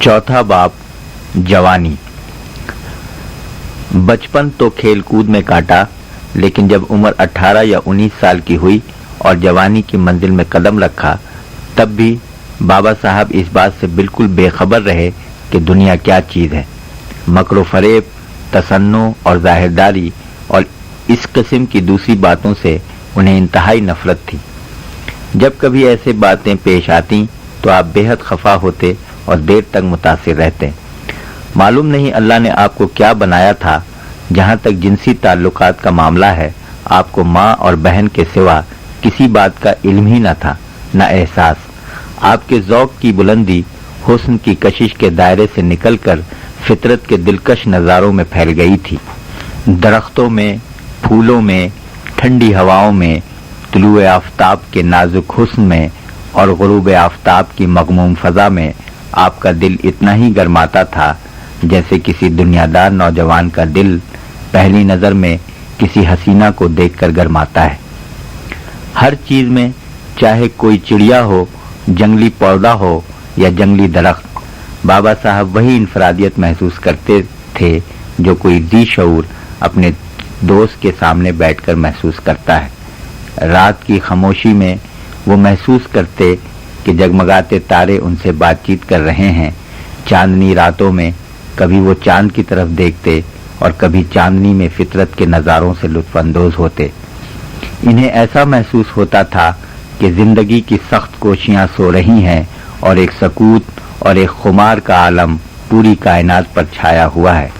चौथा बाब, जवानी। बचपन तो खेल कूद में काटा, लेकिन जब उम्र 18 या 19 साल की हुई और जवानी की मंजिल में कदम रखा, तब भी बाबा साहब इस बात से बिल्कुल बेखबर रहे कि दुनिया क्या चीज़ है। मकरो फरेब, तसन्नो और जाहिरदारी और इस किस्म की दूसरी बातों से उन्हें इंतहाई नफरत थी। जब कभी ऐसे बातें पेश आती तो आप बेहद खफा होते और देर तक मुतासिर रहते। मालूम नहीं अल्लाह ने आपको क्या बनाया था। जहाँ तक जिनसी ताल्लुकात का मामला है, आपको माँ और बहन के सिवा किसी बात का इल्म ही न था, न एहसास। आपके ज़ौक़ की बुलंदी हुस्न की कशिश के दायरे से निकलकर फितरत के दिलकश नज़ारों में फैल गई थी। दरख्तों में, फूलों में, ठंडी हवाओं में, तुलुए आफताब के नाजुक हुस्न में और गुरूब आफताब की मगमूम फ़ज़ा में आपका दिल इतना ही गरमाता था जैसे किसी दुनियादार नौजवान का दिल पहली नज़र में किसी हसीना को देखकर गरमाता है। हर चीज़ में, चाहे कोई चिड़िया हो, जंगली पौधा हो या जंगली दरख्त, बाबा साहब वही इनफरादियत महसूस करते थे जो कोई ज़ी शऊर अपने दोस्त के सामने बैठकर महसूस करता है। रात की खामोशी में वो महसूस करते कि जगमगाते तारे उनसे बातचीत कर रहे हैं। चांदनी रातों में कभी वो चांद की तरफ देखते और कभी चांदनी में फितरत के नज़ारों से लुत्फानंदोज होते। इन्हें ऐसा महसूस होता था कि जिंदगी की सख्त कोशियां सो रही हैं और एक सकूत और एक खुमार का आलम पूरी कायनात पर छाया हुआ है।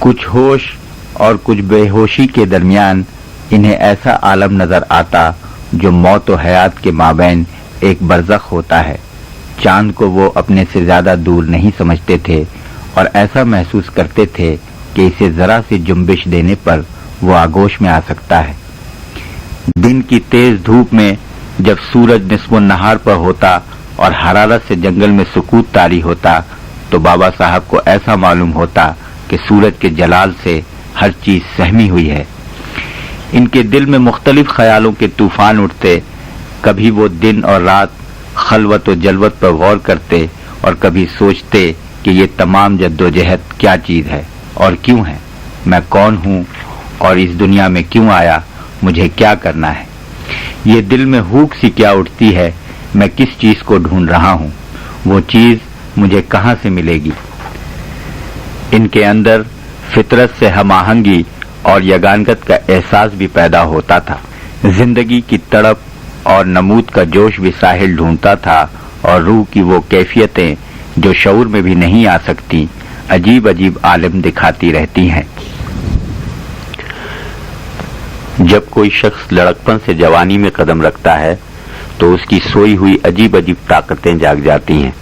कुछ होश और कुछ बेहोशी के दरमियान इन्हें ऐसा आलम नजर आता जो मौत और हयात के माबैन एक बरज़ख होता है। चांद को वो अपने से ज्यादा दूर नहीं समझते थे और ऐसा महसूस करते थे कि इसे जरा सी जुम्बिश देने पर वो आगोश में आ सकता है। दिन की तेज धूप में जब सूरज निस्फ़ो नहार पर होता और हरारत से जंगल में सुकूत तारी होता, तो बाबा साहब को ऐसा मालूम होता कि सूरज के जलाल से हर चीज सहमी हुई है। इनके दिल में मुख्तलिफ ख्यालों के तूफान उठते। कभी वो दिन और रात खलवत और जलवत पर गौर करते और कभी सोचते कि ये तमाम जद्दोजहद क्या चीज़ है और क्यों है, मैं कौन हूँ और इस दुनिया में क्यों आया, मुझे क्या करना है। ये दिल में हुक सी क्या उठती है, मैं किस चीज़ को ढूंढ रहा हूँ, वो चीज़ मुझे कहाँ से मिलेगी। इनके अंदर फितरत से हम-आहंगी और यगानगत का एहसास भी पैदा होता था। जिंदगी की तड़प और नमूद का जोश भी साहिल ढूंढता था और रूह की वो कैफियतें जो शऊर में भी नहीं आ सकती, अजीब अजीब आलम दिखाती रहती हैं। जब कोई शख्स लड़कपन से जवानी में कदम रखता है तो उसकी सोई हुई अजीब अजीब ताकतें जाग जाती हैं।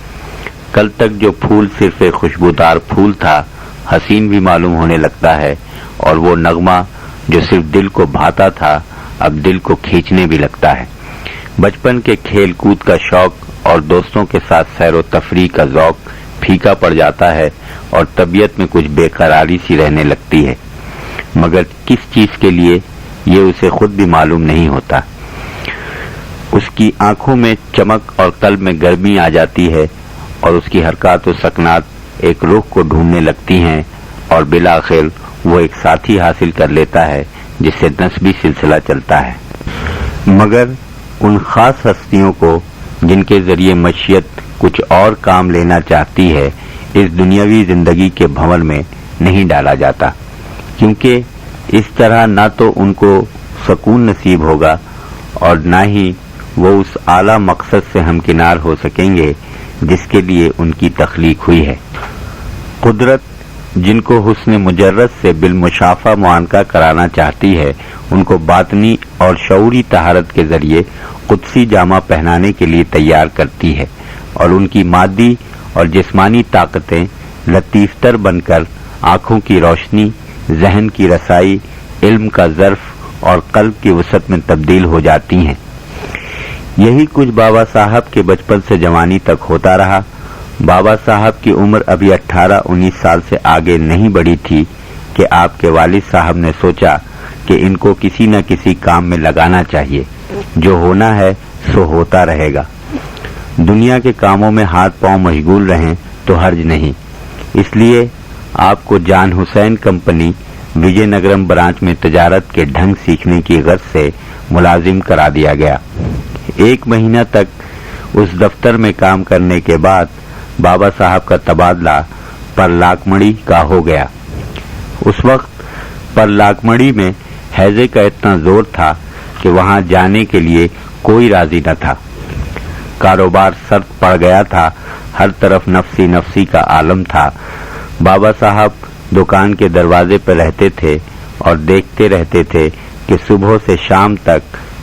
कल तक जो फूल सिर्फ एक खुशबूदार फूल था, हसीन भी मालूम होने लगता है और वो नगमा जो सिर्फ दिल को भाता था, अब दिल को खींचने भी लगता है। बचपन के खेल कूद का शौक और दोस्तों के साथ सैर व तफरीह का ज़ौक़ फीका पड़ जाता है और तबीयत में कुछ बेकरारी सी रहने लगती है, मगर किस चीज़ के लिए ये उसे खुद भी मालूम नहीं होता। उसकी आंखों में चमक और कल्ब में गर्मी आ जाती है और उसकी हरकत और सकनात एक रुख को ढूंढने लगती हैं और बिलाखिर वो एक साथी हासिल कर लेता है जिससे नस्बी सिलसिला चलता है। मगर उन खास हस्तियों को जिनके जरिए मशीयत कुछ और काम लेना चाहती है, इस दुनियावी जिंदगी के भंवर में नहीं डाला जाता, क्योंकि इस तरह ना तो उनको सुकून नसीब होगा और ना ही वो उस आला मकसद से हमकिनार हो सकेंगे जिसके लिए उनकी तख्लीक हुई है। कुदरत जिनको हुस्न मुजर्रद से बिलमुशाफा मुआनका कराना चाहती है, उनको बातनी और शऊरी तहारत के जरिए कुदसी जामा पहनाने के लिए तैयार करती है और उनकी मादी और जिस्मानी ताकतें लतीफ़तर बनकर आँखों की रोशनी, जहन की रसाई, इल्म का ज़र्फ और कल्ब की वसत में तब्दील हो जाती हैं। यही कुछ बाबा साहब के बचपन से जवानी तक होता रहा। बाबा साहब की उम्र अभी 18-19 साल से आगे नहीं बढ़ी थी कि आपके वालिद साहब ने सोचा कि इनको किसी न किसी काम में लगाना चाहिए, जो होना है सो होता रहेगा। दुनिया के कामों में हाथ पांव मशगूल रहें तो हर्ज नहीं। इसलिए आपको जान हुसैन कंपनी विजयनगरम ब्रांच में तजारत के ढंग सीखने की गर्ज से मुलाजिम करा दिया गया। 1 महीना तक उस दफ्तर में काम करने के बाद बाबा साहब का तबादला परलाकमड़ी का हो गया। उस वक्त परलाकमड़ी में हैजे का इतना जोर था कि वहां जाने के लिए कोई राजी न था। कारोबार सर्द पड़ गया था, हर तरफ नफसी नफसी का आलम था। बाबा साहब दुकान के दरवाजे पर रहते थे और देखते रहते थे कि सुबह से शाम तक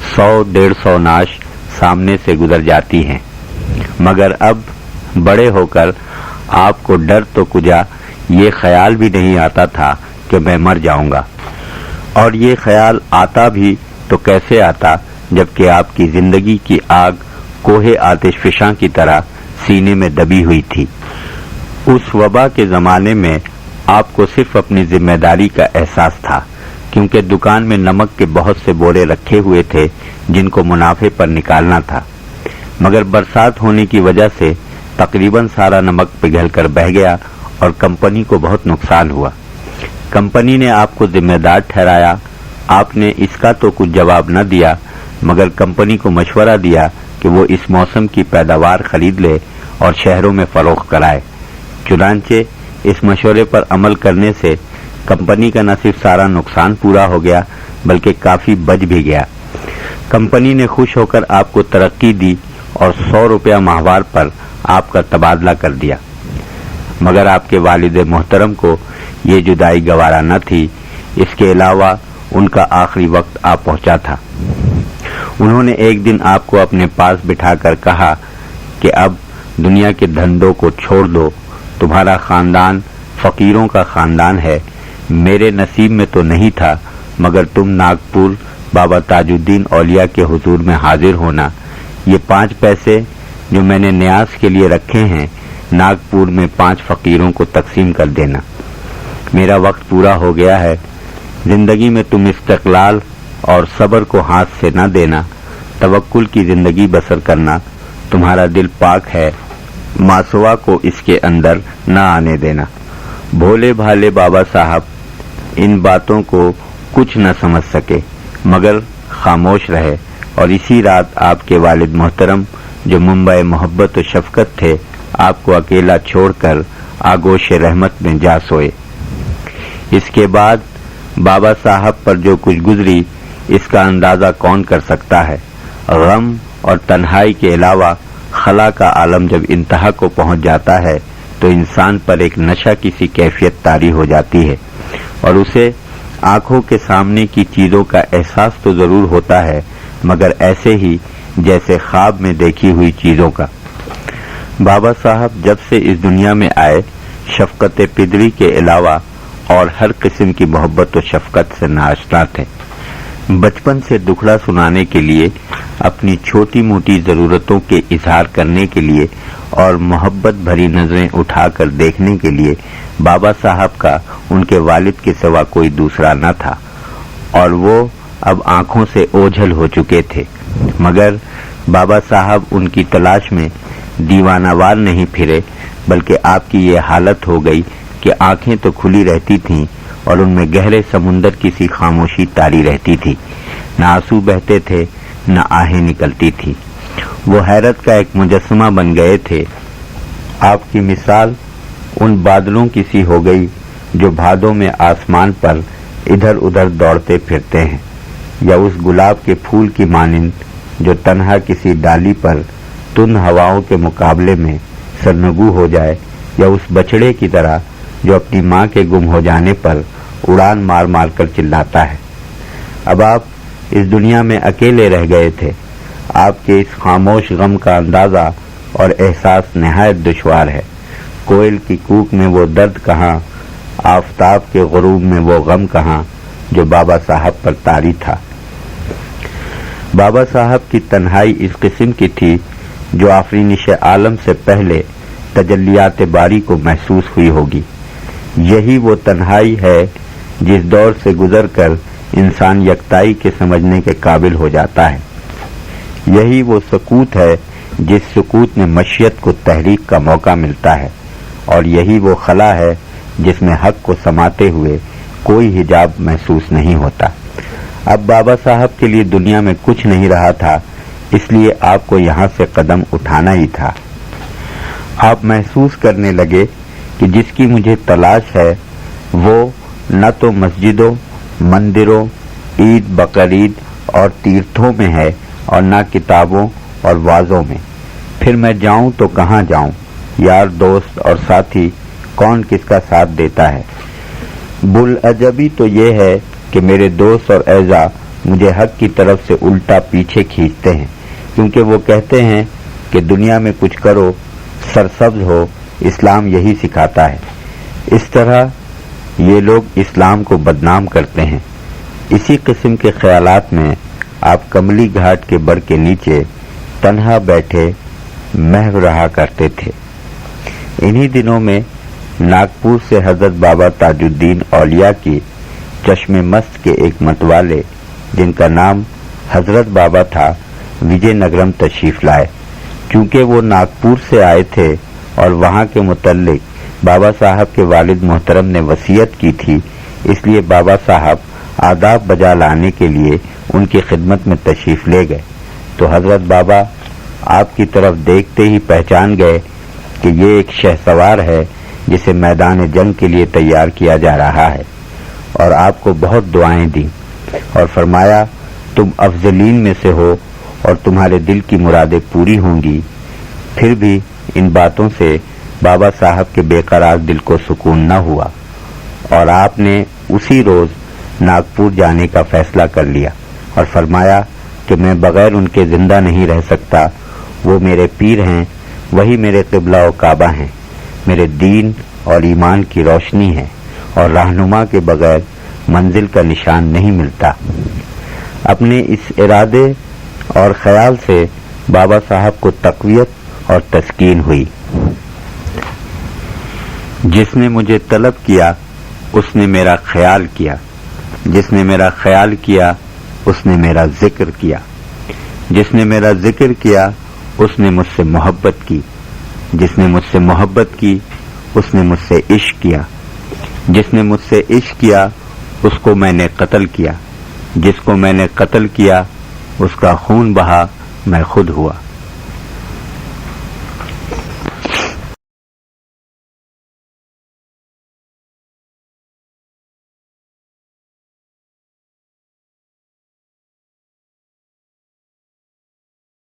100-150 नाश सामने से गुजर जाती हैं। मगर अब बड़े होकर आपको डर तो कुजा ये ख्याल भी नहीं आता था कि मैं मर जाऊंगा, और ये ख्याल आता भी तो कैसे आता जबकि आपकी जिंदगी की आग कोहे आतिशफिशां की तरह सीने में दबी हुई थी। उस वबा के जमाने में आपको सिर्फ अपनी जिम्मेदारी का एहसास था, क्योंकि दुकान में नमक के बहुत से बोरे रखे हुए थे जिनको मुनाफे पर निकालना था। मगर बरसात होने की वजह से तकरीबन सारा नमक पिघलकर बह गया और कंपनी को बहुत नुकसान हुआ। कंपनी ने आपको जिम्मेदार ठहराया। आपने इसका तो कुछ जवाब न दिया, मगर कंपनी को मशवरा दिया कि वो इस मौसम की पैदावार खरीद ले और शहरों में फरोख्त कराए। चुनांचे इस मशवरे पर अमल करने से कंपनी का न सिर्फ सारा नुकसान पूरा हो गया बल्कि काफी बच भी गया। कंपनी ने खुश होकर आपको तरक्की दी और 100 रुपया माहवार पर आपका तबादला कर दिया। मगर आपके वालिद मोहतरम को ये जुदाई गवारा न थी। इसके अलावा उनका आखिरी वक्त आ पहुंचा था। उन्होंने एक दिन आपको अपने पास बिठाकर कहा कि अब दुनिया के धंधों को छोड़ दो, तुम्हारा खानदान फकीरों का खानदान है। मेरे नसीब में तो नहीं था, मगर तुम नागपुर बाबा ताजुद्दीन औलिया के हुजूर में हाजिर होना। ये 5 पैसे जो मैंने न्यास के लिए रखे हैं, नागपुर में 5 फकीरों को तकसीम कर देना। मेरा वक्त पूरा हो गया है। जिंदगी में तुम इस्तिकलाल और सब्र को हाथ से न देना, तवक्कुल की जिंदगी बसर करना। तुम्हारा दिल पाक है, मासवा को इसके अंदर न आने देना। भोले भाले बाबा साहब इन बातों को कुछ न समझ सके, मगर खामोश रहे, और इसी रात आपके वालिद मोहतरम जो मुंबई मोहब्बत और शफकत थे, आपको अकेला छोड़कर आगोश रहमत में जा सोए। इसके बाद बाबा साहब पर जो कुछ गुजरी, इसका अंदाजा कौन कर सकता है। गम और तन्हाई के अलावा खला का आलम जब इंतहा को पहुंच जाता है तो इंसान पर एक नशा की सी कैफियत तारी हो जाती है, और उसे आंखों के सामने की चीजों का एहसास तो जरूर होता है, मगर ऐसे ही जैसे ख्वाब में देखी हुई चीजों का। बाबा साहब जब से इस दुनिया में आए, शफकत पिदरी के अलावा और हर किस्म की मोहब्बत और शफकत से नाआशना थे। बचपन से दुखड़ा सुनाने के लिए, अपनी छोटी मोटी जरूरतों के इजहार करने के लिए और मोहब्बत भरी नजरें उठाकर देखने के लिए बाबा साहब का उनके वालिद के सिवा कोई दूसरा न था, और वो अब आंखों से ओझल हो चुके थे। मगर बाबा साहब उनकी तलाश में दीवानावार नहीं फिरे, बल्कि आपकी ये हालत हो गई कि आंखें तो खुली रहती थीं और उनमें गहरे समुंदर की सी खामोशी तारी रहती थी। न आंसू बहते थे, न आहें निकलती थी। वो हैरत का एक मुजस्समा बन गए थे। आपकी मिसाल उन बादलों की सी हो गई जो भादों में आसमान पर इधर उधर दौड़ते फिरते हैं, या उस गुलाब के फूल की मानिंद जो तन्हा किसी डाली पर तुन हवाओं के मुकाबले में सरनगू हो जाए, या उस बछड़े की तरह जो अपनी माँ के गुम हो जाने पर उड़ान मार मार कर चिल्लाता है। अब आप इस दुनिया में अकेले रह गए थे। आपके इस खामोश गम का अंदाजा और एहसास निहायत दुश्वार है। कोयल की कूक में वो दर्द कहाँ, आफताब के गुरूब में वो गम कहाँ जो बाबा साहब पर तारी था। बाबा साहब की तन्हाई इस किस्म की थी जो आफरीनिश आलम से पहले तजल्लियात बारी को महसूस हुई होगी। यही वो तन्हाई है जिस दौर से गुजरकर इंसान यकताई के समझने के काबिल हो जाता है। यही वो सकूत है जिस सुकूत में मशीयत को तहरीक का मौका मिलता है, और यही वो खला है जिसमें हक को समाते हुए कोई हिजाब महसूस नहीं होता। अब बाबा साहब के लिए दुनिया में कुछ नहीं रहा था, इसलिए आपको यहाँ से कदम उठाना ही था। आप महसूस करने लगे कि जिसकी मुझे तलाश है वो न तो मस्जिदों, मंदिरों, ईद बकरीद और तीर्थों में है और न किताबों और वाजों में। फिर मैं जाऊं तो कहाँ जाऊं? यार दोस्त और साथी कौन किसका साथ देता है? बुलअजबी तो ये है कि मेरे दोस्त और ऐजा मुझे हक की तरफ से उल्टा पीछे खींचते हैं, क्योंकि वो कहते हैं कि दुनिया में कुछ करो, सरसब्ज हो, इस्लाम यही सिखाता है। इस तरह ये लोग इस्लाम को बदनाम करते हैं। इसी किस्म के ख्यालात में आप कमली घाट के बर के नीचे तन्हा बैठे महव रहा करते थे। इन्हीं दिनों में नागपुर से हजरत बाबा ताजुद्दीन औलिया की चश्मे मस्त के एक मतवाले, जिनका नाम हजरत बाबा था, विजयनगरम तशरीफ लाए। क्योंकि वो नागपुर से आए थे और वहाँ के मुतल्लिक बाबा साहब के वालिद मोहतरम ने वसीयत की थी, इसलिए बाबा साहब आदाब बजा लाने के लिए उनकी खिदमत में तशरीफ ले गए। तो हजरत बाबा आपकी तरफ देखते ही पहचान गए कि ये एक शहसवार है जिसे मैदान जंग के लिए तैयार किया जा रहा है, और आपको बहुत दुआएं दी और फरमाया तुम अफजलीन में से हो और तुम्हारे दिल की मुरादें पूरी होंगी। फिर भी इन बातों से बाबा साहब के बेकरार दिल को सुकून न हुआ और आपने उसी रोज नागपुर जाने का फैसला कर लिया और फरमाया कि मैं बगैर उनके जिंदा नहीं रह सकता। वो मेरे पीर हैं, वही मेरे क़िबला व काबा हैं, मेरे दीन और ईमान की रोशनी है, और रहनुमा के बगैर मंजिल का निशान नहीं मिलता। अपने इस इरादे और ख्याल से बाबा साहब को तक़वियत और तस्कीन हुई। जिसने मुझे तलब किया उसने मेरा ख्याल किया, जिसने मेरा ख्याल किया उसने मेरा जिक्र किया, जिसने मेरा जिक्र किया उसने मुझसे मोहब्बत की, जिसने मुझसे मोहब्बत की उसने मुझसे इश्क किया, जिसने मुझसे इश्क किया उसको मैंने कत्ल किया, जिसको मैंने कत्ल किया उसका खून बहा मैं खुद हुआ।